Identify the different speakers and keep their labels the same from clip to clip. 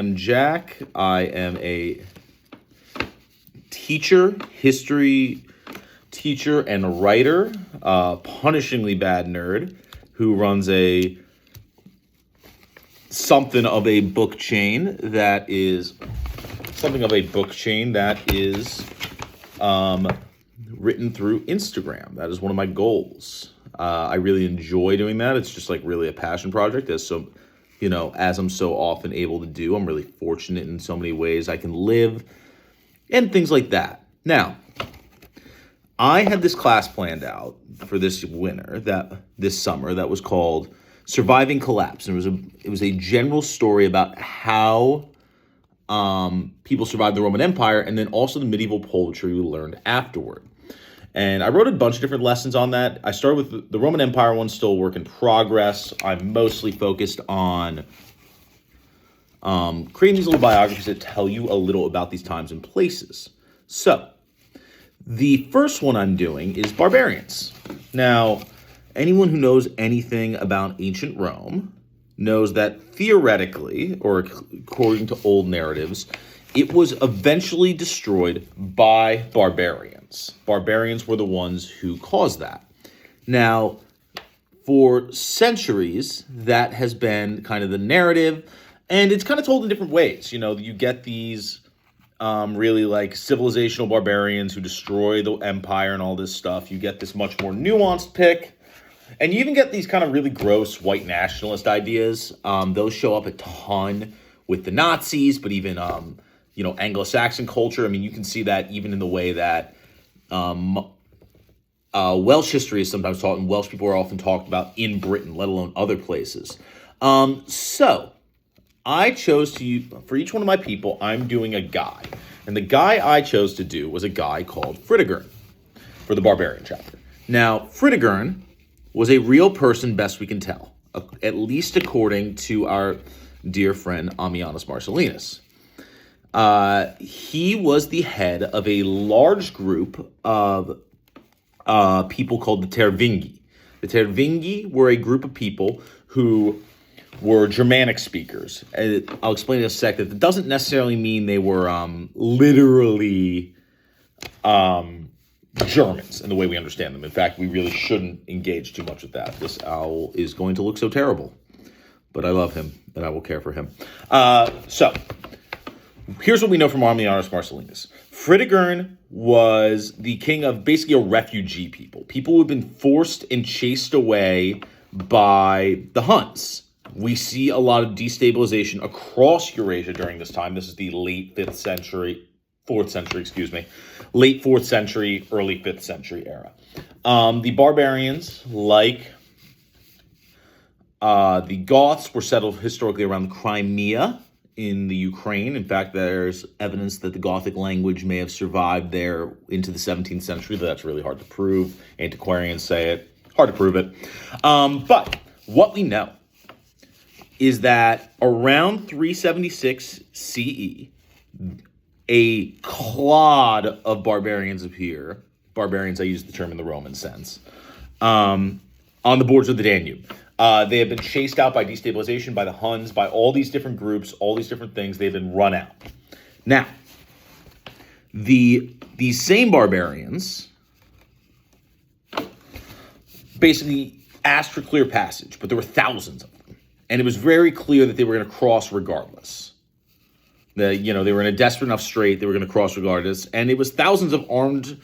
Speaker 1: I'm Jack. I am a teacher, history teacher and writer, punishingly bad nerd who runs a something of a book chain that is written through Instagram. That is one of my goals. I really enjoy doing that. It's just like really a passion project. As I'm so often able to do, I'm really fortunate in so many ways I can live and things like that. Now, I had this class planned out for this summer that was called Surviving Collapse. And it was a general story about how people survived the Roman Empire and then also the medieval poetry we learned afterward. And I wrote a bunch of different lessons on that. I started with the Roman Empire one, still a work in progress. I'm mostly focused on creating these little biographies that tell you a little about these times and places. So, the first one I'm doing is barbarians. Now, anyone who knows anything about ancient Rome knows that theoretically, or according to old narratives, it was eventually destroyed by barbarians. Barbarians were the ones who caused that. Now, for centuries, that has been kind of the narrative, and it's kind of told in different ways. You know, you get these really like civilizational barbarians who destroy the empire and all this stuff. You get this much more nuanced pick. And you even get these kind of really gross white nationalist ideas. Those show up a ton with the Nazis, but even Anglo-Saxon culture. I mean, you can see that even in the way that Welsh history is sometimes taught, and Welsh people are often talked about in Britain, let alone other places. So I chose for each one of my people, I'm doing a guy. And the guy I chose to do was a guy called Fritigern for the barbarian chapter. Now, Fritigern was a real person, best we can tell, at least according to our dear friend Ammianus Marcellinus. He was the head of a large group of people called the Tervingi. The Tervingi were a group of people who were Germanic speakers. I'll explain in a second. That doesn't necessarily mean they were literally Germans in the way we understand them. In fact, we really shouldn't engage too much with that. This owl is going to look so terrible, but I love him and I will care for him. So here's what we know from Ammianus Marcellinus. Fritigern was the king of basically a refugee people who had been forced and chased away by the Huns. We see a lot of destabilization across Eurasia during this time. This is the late 4th century, early 5th century era. The barbarians, like the Goths, were settled historically around the Crimea in the Ukraine. In fact, there's evidence that the Gothic language may have survived there into the 17th century, but that's really hard to prove. Antiquarians say it. Hard to prove it. But what we know is that around 376 CE, a clod of barbarians appear. Barbarians, I use the term in the Roman sense, on the borders of the Danube. They have been chased out by destabilization, by the Huns, by all these different groups, all these different things. They've been run out. Now, these same barbarians basically asked for clear passage, but there were thousands of them. And it was very clear that they were going to cross regardless. They were in a desperate enough strait, they were going to cross regardless. And it was thousands of armed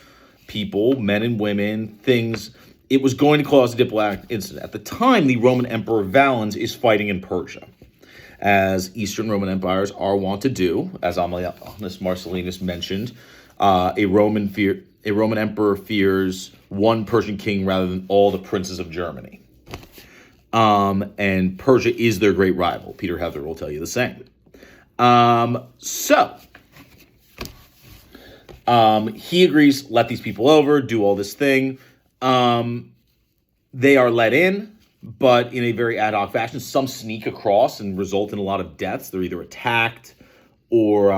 Speaker 1: people, men and women, things. It was going to cause a diplomatic incident. At the time, the Roman Emperor Valens is fighting in Persia, as Eastern Roman empires are wont to do. As Ammianus Marcellinus mentioned, a Roman emperor fears one Persian king rather than all the princes of Germany. And Persia is their great rival. Peter Heather will tell you the same. He agrees, let these people over, do all this thing. They are let in, but in a very ad hoc fashion. Some sneak across and result in a lot of deaths. They're either attacked or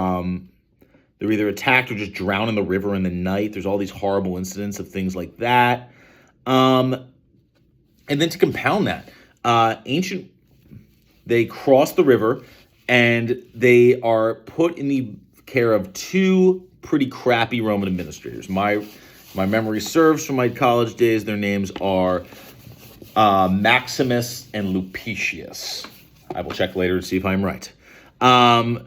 Speaker 1: just drown in the river in the night. There's all these horrible incidents of things like that. And then to compound that, they cross the river And they are put in the care of two pretty crappy Roman administrators. My memory serves from my college days. Their names are Maximus and Lupicius. I will check later to see if I'm right. And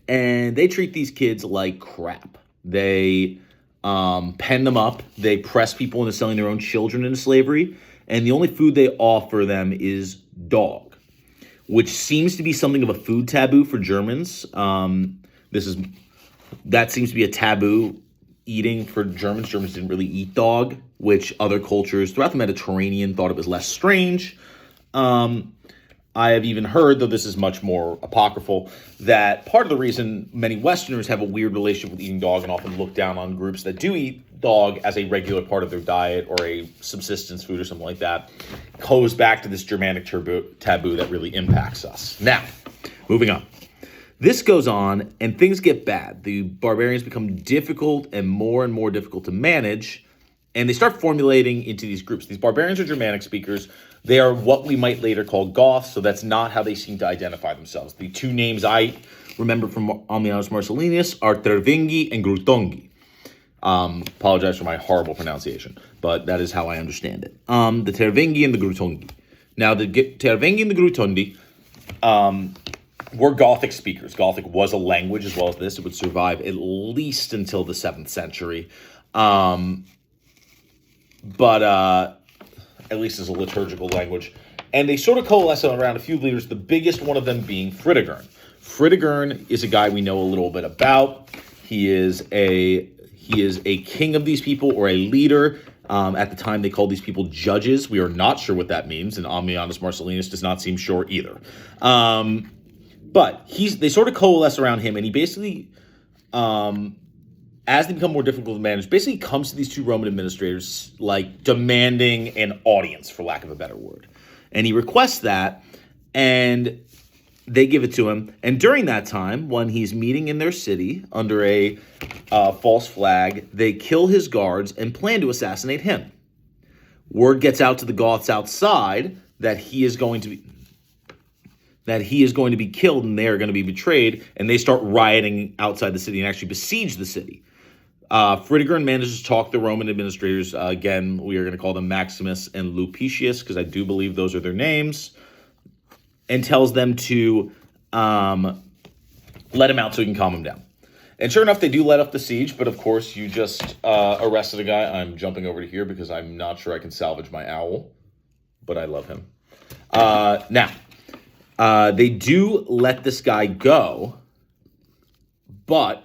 Speaker 1: they treat these kids like crap. They pen them up. They press people into selling their own children into slavery. And the only food they offer them is dog, which seems to be something of a food taboo for Germans. That seems to be a taboo eating for Germans. Germans didn't really eat dog, which other cultures throughout the Mediterranean thought it was less strange. I have even heard, though this is much more apocryphal, that part of the reason many Westerners have a weird relationship with eating dog and often look down on groups that do eat dog as a regular part of their diet or a subsistence food or something like that goes back to this Germanic taboo that really impacts us. Now, moving on. This goes on and things get bad. The barbarians become difficult and more difficult to manage, and they start formulating into these groups. These barbarians are Germanic speakers. They are what we might later call Goths, so that's not how they seem to identify themselves. The two names I remember from Ammianus Marcellinus are Tervingi and Grutongi. Apologize for my horrible pronunciation, but that is how I understand it. The Tervingi and the Grutongi. Now, the Tervingi and the Grutongi were Gothic speakers. Gothic was a language as well as this. It would survive at least until the 7th century. But at least as a liturgical language. And they sort of coalesce around a few leaders, the biggest one of them being Fritigern. Fritigern is a guy we know a little bit about. He is a king of these people, or a leader. At the time, they called these people judges. We are not sure what that means, and Ammianus Marcellinus does not seem sure either. But they sort of coalesce around him, and he basically, as they become more difficult to manage, basically comes to these two Roman administrators like demanding an audience, for lack of a better word. And he requests that, and they give it to him. And during that time, when he's meeting in their city under a false flag, they kill his guards and plan to assassinate him. Word gets out to the Goths outside that he is going to be killed and they are going to be betrayed, and they start rioting outside the city and actually besiege the city. Fritigern manages to talk the Roman administrators, again, we are going to call them Maximus and Lupicius, because I do believe those are their names, and tells them to let him out so he can calm him down. And sure enough, they do let up the siege, but of course, you just arrested a guy. I'm jumping over to here because I'm not sure I can salvage my owl, but I love him. Now, they do let this guy go, but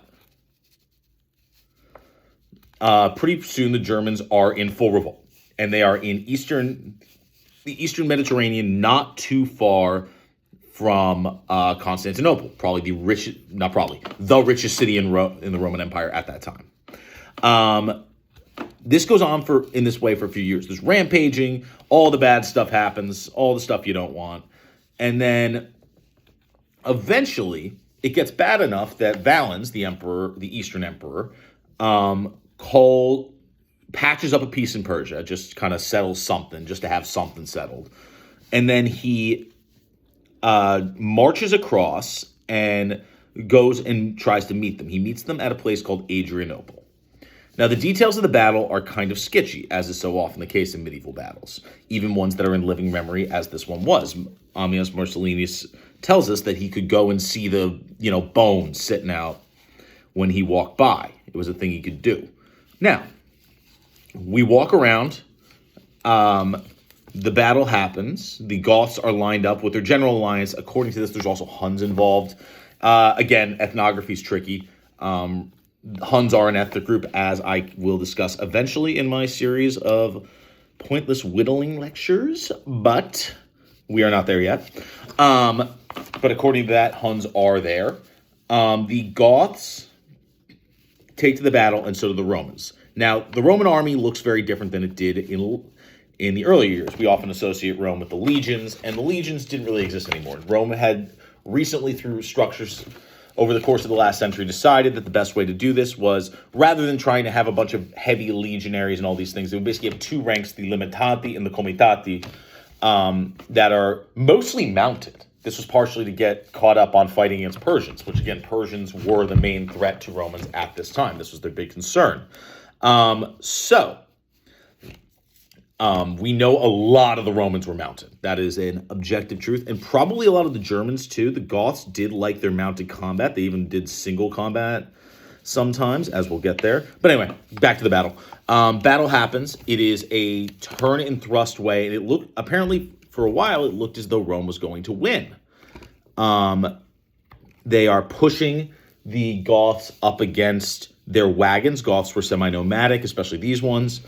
Speaker 1: pretty soon the Germans are in full revolt, and they are in the Eastern Mediterranean, not too far from Constantinople, the richest city in the Roman Empire at that time. This goes on in this way for a few years. There's rampaging, all the bad stuff happens, all the stuff you don't want. And then eventually it gets bad enough that Valens, the emperor, the Eastern emperor, patches up a peace in Persia, just kind of settles something, just to have something settled. And then he marches across and goes and tries to meet them. He meets them at a place called Adrianople. Now, the details of the battle are kind of sketchy, as is so often the case in medieval battles, even ones that are in living memory, as this one was. Ammianus Marcellinus tells us that he could go and see the, bones sitting out when he walked by. It was a thing he could do. Now, we walk around. The battle happens. The Goths are lined up with their general alliance. According to this, there's also Huns involved. Again, ethnography is tricky. Huns are an ethnic group, as I will discuss eventually in my series of pointless whittling lectures, but we are not there yet. But according to that, Huns are there. The Goths take to the battle, and so do the Romans. Now, the Roman army looks very different than it did in the earlier years. We often associate Rome with the legions, and the legions didn't really exist anymore. Rome had recently, through structures over the course of the last century, decided that the best way to do this was, rather than trying to have a bunch of heavy legionaries and all these things, they would basically have two ranks, the limitati and the comitati, that are mostly mounted. This was partially to get caught up on fighting against Persians, which again, Persians were the main threat to Romans at this time. This was their big concern. We know a lot of the Romans were mounted. That is an objective truth. And probably a lot of the Germans too. The Goths did like their mounted combat. They even did single combat sometimes, as we'll get there. But anyway, back to the battle. Battle happens. It is a turn and thrust way. And it looked, apparently for a while, it looked as though Rome was going to win. They are pushing the Goths up against their wagons. Goths were semi-nomadic, especially these ones,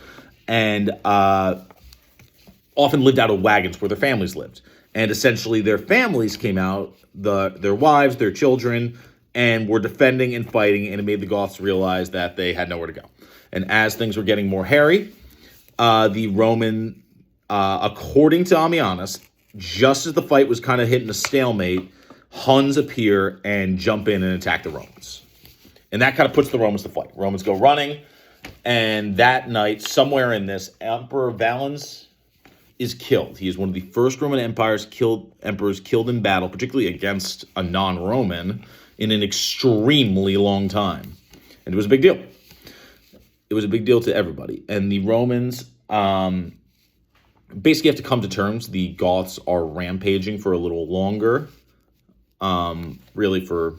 Speaker 1: and often lived out of wagons where their families lived. And essentially their families came out, their wives, their children, and were defending and fighting, and it made the Goths realize that they had nowhere to go. And as things were getting more hairy, the Roman, according to Ammianus, just as the fight was kind of hitting a stalemate, Huns appear and jump in and attack the Romans. And that kind of puts the Romans to flight. Romans go running, and that night, somewhere in this, Emperor Valens is killed. He is one of the first Roman emperors killed in battle, particularly against a non-Roman, in an extremely long time. And it was a big deal. It was a big deal to everybody. And the Romans basically have to come to terms. The Goths are rampaging for a little longer, really for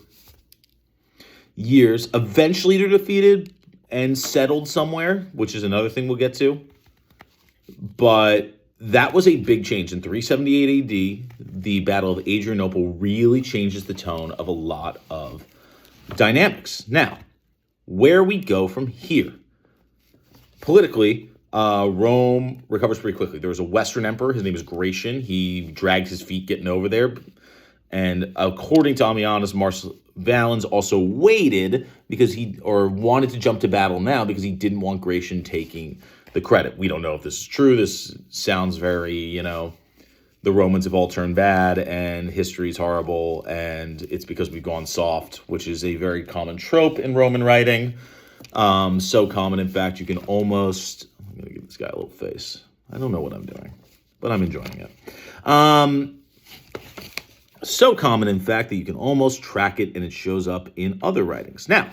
Speaker 1: years. Eventually they're defeated and settled somewhere, which is another thing we'll get to. But that was a big change. In 378 AD, the Battle of Adrianople really changes the tone of a lot of dynamics. Now, where we go from here. Politically, Rome recovers pretty quickly. There was a Western emperor. His name is Gratian. He dragged his feet getting over there. And according to Ammianus, Marcus Valens also waited because wanted to jump to battle now because he didn't want Gratian taking the credit. We don't know if this is true. This sounds very, the Romans have all turned bad and history's horrible and it's because we've gone soft, which is a very common trope in Roman writing. So common, in fact, you can almost... I'm going to give this guy a little face. I don't know what I'm doing, but I'm enjoying it. So common, in fact, that you can almost track it and it shows up in other writings. Now,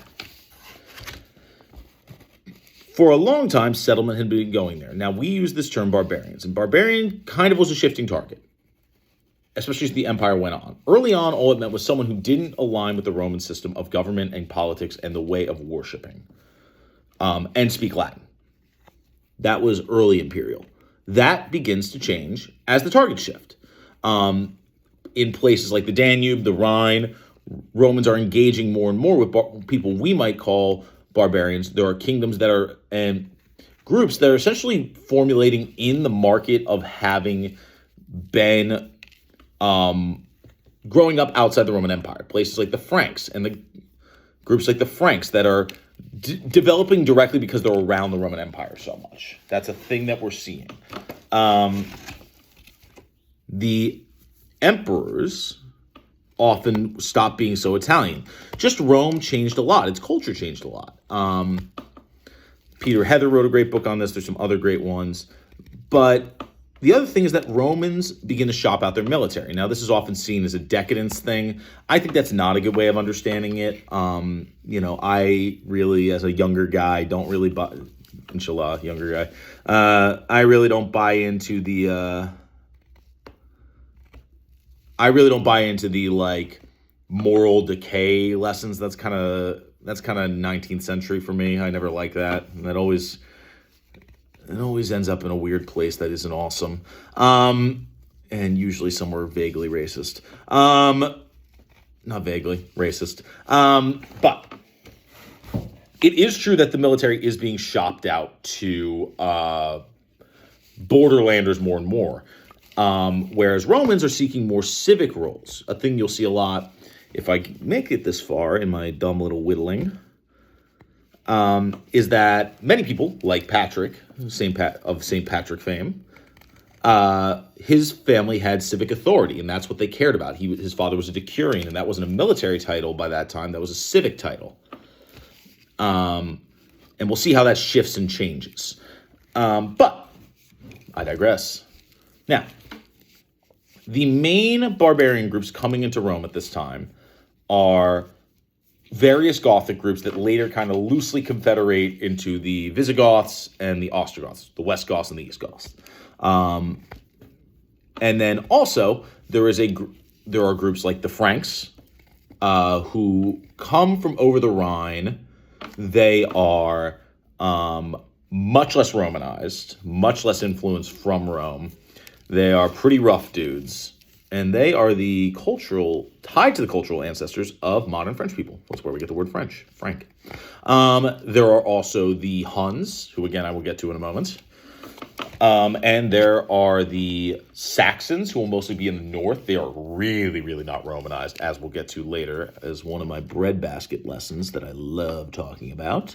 Speaker 1: for a long time, settlement had been going there. Now, we use this term barbarians, and barbarian kind of was a shifting target, especially as the empire went on. Early on, all it meant was someone who didn't align with the Roman system of government and politics and the way of worshiping, and speak Latin. That was early imperial. That begins to change as the targets shift. In places like the Danube, the Rhine, Romans are engaging more and more with people we might call barbarians. There are kingdoms that are, and groups that are essentially formulating in the market of having been growing up outside the Roman Empire. Places like the Franks and the groups like the Franks that are developing directly because they're around the Roman Empire so much. That's a thing that we're seeing. The emperors often stopped being so Italian. Just Rome changed a lot. Its culture changed a lot. Peter Heather wrote a great book on this. There's some other great ones. But the other thing is that Romans begin to shop out their military. Now, this is often seen as a decadence thing. I think that's not a good way of understanding it. I really, as a younger guy, don't really buy... Inshallah, younger guy. I really don't buy into the... moral decay lessons. That's kind of 19th century for me. I never like that. And it always ends up in a weird place that isn't awesome. And usually somewhere vaguely racist. Not vaguely racist. But it is true that the military is being shopped out to borderlanders more and more. Whereas Romans are seeking more civic roles. A thing you'll see a lot, if I make it this far in my dumb little whittling, is that many people, like Patrick, of St. Patrick fame, his family had civic authority, and that's what they cared about. His father was a decurion, and that wasn't a military title by that time. That was a civic title. And we'll see how that shifts and changes. But I digress. Now, The main barbarian groups coming into Rome at this time are various Gothic groups that later kind of loosely confederate into the Visigoths and the Ostrogoths, the West Goths and the East Goths. And then also there are groups like the Franks, who come from over the Rhine. They are much less Romanized, much less influenced from Rome. They are pretty rough dudes, and they are tied to the cultural ancestors of modern French people. That's where we get the word French, Frank. There are also the Huns, who again I will get to in a moment. And there are the Saxons, who will mostly be in the north. They are really, really not Romanized, as we'll get to later, as one of my breadbasket lessons that I love talking about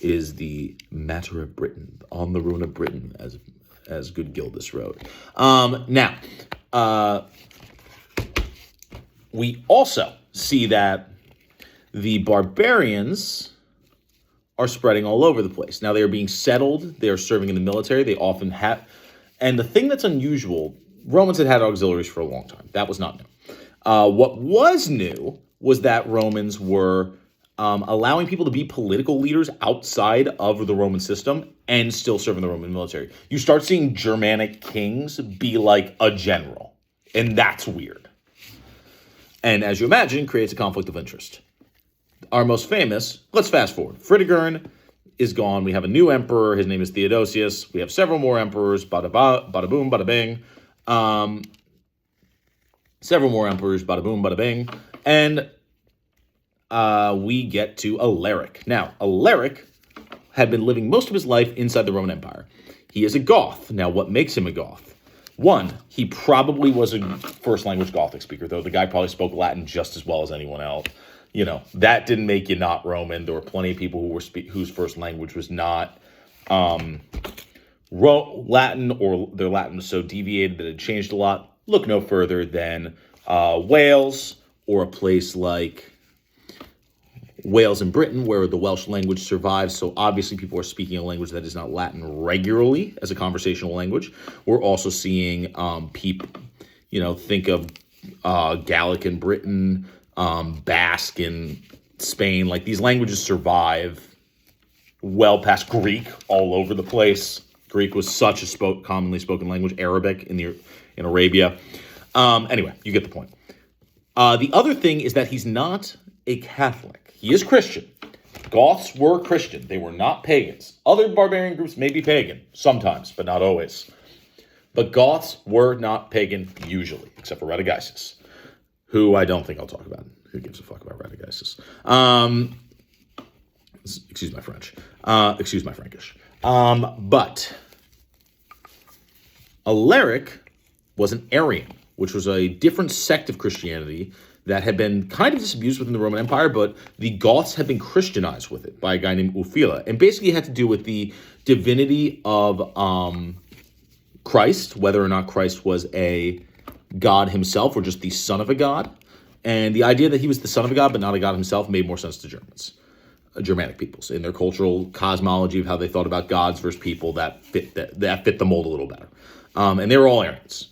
Speaker 1: is the matter of Britain, on the ruin of Britain, as good Gildas wrote. Now, we also see that the barbarians are spreading all over the place. Now, they are being settled. They are serving in the military. They often have... And the thing that's unusual, Romans had auxiliaries for a long time. That was not new. What was new was that Romans were allowing people to be political leaders outside of the Roman system and still serve in the Roman military. You start seeing Germanic kings be like a general, and that's weird. And as you imagine, creates a conflict of interest. Our most famous, let's fast forward. Fritigern is gone. We have a new emperor. His name is Theodosius. We have several more emperors. Bada boom, bada bing. Several more emperors. Bada boom, bada bing. And we get to Alaric. Now, Alaric had been living most of his life inside the Roman Empire. He is a Goth. Now, what makes him a Goth? One, he probably was a first language Gothic speaker, though the guy probably spoke Latin just as well as anyone else. You know, that didn't make you not Roman. There were plenty of people whose first language was not Latin, or their Latin was so deviated that it changed a lot. Look no further than Wales, or a place like Wales in Britain, where the Welsh language survives. So obviously people are speaking a language that is not Latin regularly as a conversational language. We're also seeing people, think of Gallic in Britain, Basque in Spain. Like, these languages survive well past Greek all over the place. Greek was such a commonly spoken language. Arabic in Arabia. Anyway, you get the point. The other thing is that he's not a Catholic. He is Christian. Goths were Christian. They were not pagans. Other barbarian groups may be pagan, sometimes, but not always. But Goths were not pagan usually, except for Radagaisus, who I don't think I'll talk about. Who gives a fuck about Radagaisus? Excuse my French. Excuse my Frankish. But Alaric was an Arian, which was a different sect of Christianity that had been kind of disabused within the Roman Empire, but the Goths had been Christianized with it by a guy named Ulfila. And basically it had to do with the divinity of Christ, whether or not Christ was a god himself or just the son of a god. And the idea that he was the son of a god but not a god himself made more sense to Germanic peoples, in their cultural cosmology of how they thought about gods versus people that fit the mold a little better. And they were all Arians.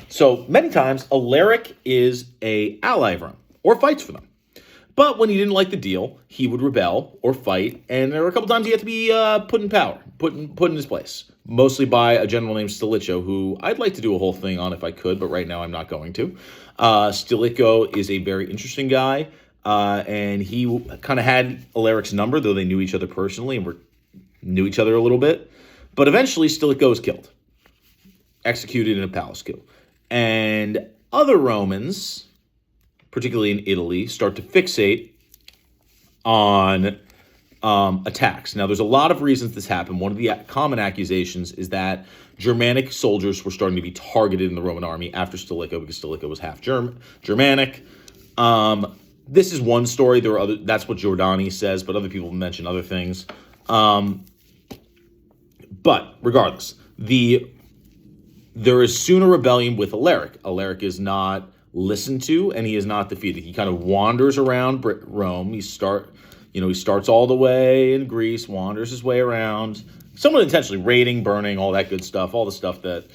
Speaker 1: So many times, Alaric is a ally of Rome, or fights for them. But when he didn't like the deal, he would rebel or fight, and there were a couple times he had to be put in power, put in his place, mostly by a general named Stilicho, who I'd like to do a whole thing on if I could, but right now I'm not going to. Stilicho is a very interesting guy, and he kind of had Alaric's number, though they knew each other personally and knew each other a little bit. But eventually, Stilicho is killed, executed in a palace coup. And other Romans, particularly in Italy, start to fixate on attacks. Now, there's a lot of reasons this happened. One of the common accusations is that Germanic soldiers were starting to be targeted in the Roman army after Stilicho, because Stilicho was half Germanic. This is one story. There are other. That's what Giordani says, but other people mention other things. But regardless, there is soon a rebellion with Alaric. Alaric is not listened to, and he is not defeated. He kind of wanders around Rome. He starts all the way in Greece, wanders his way around, somewhat intentionally raiding, burning, all that good stuff, all the stuff that,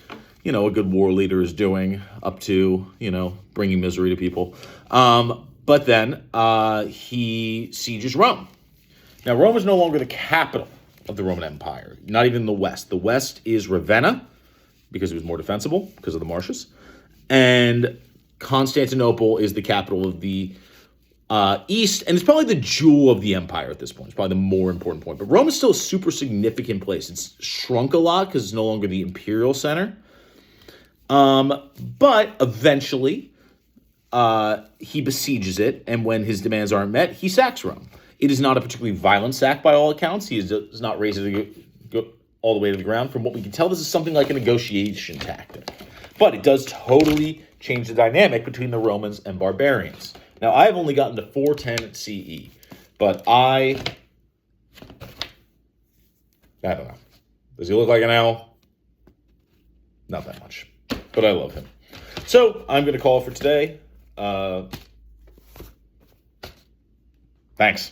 Speaker 1: a good war leader is doing, up to, bringing misery to people. But then he sieges Rome. Now, Rome is no longer the capital of the Roman Empire, not even the West. The West is Ravenna, because it was more defensible, because of the marshes. And Constantinople is the capital of the East, and it's probably the jewel of the empire at this point. It's probably the more important point. But Rome is still a super significant place. It's shrunk a lot because it's no longer the imperial center. But eventually, he besieges it, and when his demands aren't met, he sacks Rome. It is not a particularly violent sack by all accounts. He does not raise it all the way to the ground. From what we can tell, this is something like a negotiation tactic. But it does totally change the dynamic between the Romans and barbarians. Now, I've only gotten to 410 CE, but I don't know. Does he look like an owl? Not that much, but I love him. So I'm going to call it for today. Thanks.